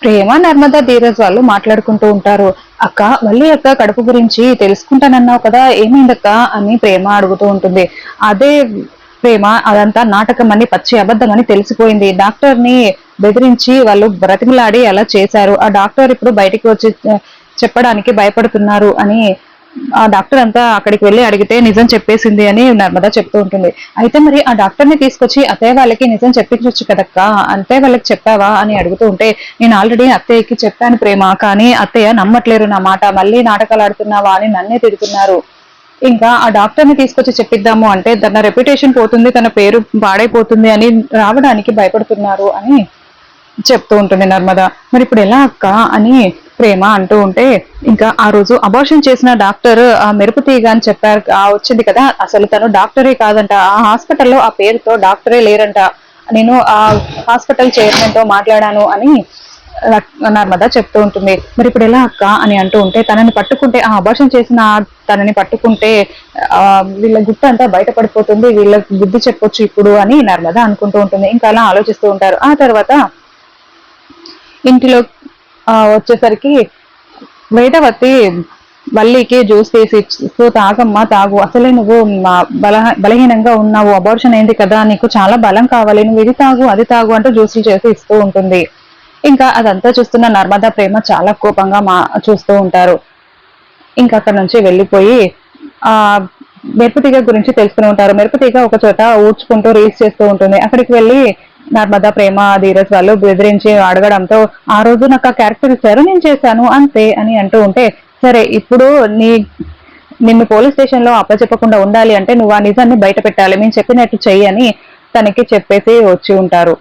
ప్రేమ నర్మదా ధీరజ్ వాళ్ళు మాట్లాడుకుంటూ ఉంటారు. అక్క మళ్ళీ అక్క కడుపు గురించి తెలుసుకుంటానన్నావు కదా, ఏమైందక్క అని ప్రేమ అడుగుతూ ఉంటుంది. అదే ప్రేమ, అదంతా నాటకం అని, పచ్చి అబద్ధం అని తెలిసిపోయింది. డాక్టర్ ని బెదిరించి వాళ్ళు బ్రతిమలాడి అలా చేశారు. ఆ డాక్టర్ ఇప్పుడు బయటికి వచ్చి చెప్పడానికి భయపడుతున్నారు అని ఆ డాక్టర్ అంతా అక్కడికి వెళ్లి అడిగితే నిజం చెప్పేసింది అని నర్మదా చెప్తూ ఉంటుంది. అయితే మరి ఆ డాక్టర్ ని తీసుకొచ్చి అత్తయ్య వాళ్ళకి నిజం చెప్పించొచ్చు కదక్క, అత్తయ్య వాళ్ళకి చెప్పావా అని అడుగుతూ ఉంటే, నేను ఆల్రెడీ అత్తయ్యకి చెప్పాను ప్రేమ, కానీ అత్తయ్య నమ్మట్లేరు నా మాట, మళ్ళీ నాటకాలు ఆడుతున్నావా అని నన్నే తిడుతున్నారు. ఇంకా ఆ డాక్టర్ ని తీసుకొచ్చి చెప్పిద్దాము అంటే తన రెప్యుటేషన్ పోతుంది, తన పేరు పాడైపోతుంది అని రావడానికి భయపడుతున్నారు అని చెప్తూ ఉంటుంది నర్మద. మరి ఇప్పుడు ఎలా అక్క అని ప్రేమ అంటూ ఉంటే, ఇంకా ఆ రోజు అబార్షన్ చేసిన డాక్టర్ ఆ మెరుపు తీగ అని చెప్పారు వచ్చింది కదా, అసలు తను డాక్టరే కాదంట, ఆ హాస్పిటల్లో ఆ పేరుతో డాక్టరే లేరంట, నేను ఆ హాస్పిటల్ చైర్మన్ తో మాట్లాడాను అని నర్మద చెప్తూ ఉంటుంది. మరి ఇప్పుడు ఎలా అక్క అని అంటూ ఉంటే, తనని పట్టుకుంటే, ఆ అబార్షన్ చేసిన తనని పట్టుకుంటే ఆ వీళ్ళ గుట్ట అంతా బయటపడిపోతుంది, వీళ్ళకి బుద్ధి చెప్పొచ్చు ఇప్పుడు అని నర్మద అనుకుంటూ ఉంటుంది. ఇంకా అలా ఆలోచిస్తూ ఉంటారు. ఆ తర్వాత ఇంటిలో వచ్చేసరికి వేదవతి వల్లికి జ్యూస్ తీసి ఇస్తూ, తాగమ్మా తాగు, అసలే నువ్వు బలహీనంగా ఉన్నావు, అబార్షన్ అయింది కదా, నీకు చాలా బలం కావాలి, నువ్వు ఇది తాగు అది తాగు అంటూ జ్యూసులు చేసి ఇస్తూ ఉంటుంది. ఇంకా అదంతా చూస్తున్న నర్మదా ప్రేమ చాలా కోపంగా చూస్తూ ఉంటారు. ఇంకా అక్కడ నుంచి వెళ్ళిపోయి ఆ మెరుపుతీగ గురించి తెలుసుకుని ఉంటారు. మెరుపుతీగ ఒక చోట ఊడ్చుకుంటూ రీల్స్ చేస్తూ ఉంటుంది. అక్కడికి వెళ్ళి నర్మదా ప్రేమ ధీరజ్ వాళ్ళు బెదిరించి అడగడంతో, ఆ రోజు నాకు ఆ క్యారెక్టర్ ఇచ్చారు, నేను చేశాను అంతే అని అంటూ ఉంటే, సరే ఇప్పుడు నిన్ను పోలీస్ స్టేషన్ లో అప్పచెప్పకుండా ఉండాలి అంటే నువ్వు ఆ నిజాన్ని బయట పెట్టాలి, మేము చెప్పినట్టు చెయ్యి అని తనకి చెప్పేసి వచ్చి ఉంటారు.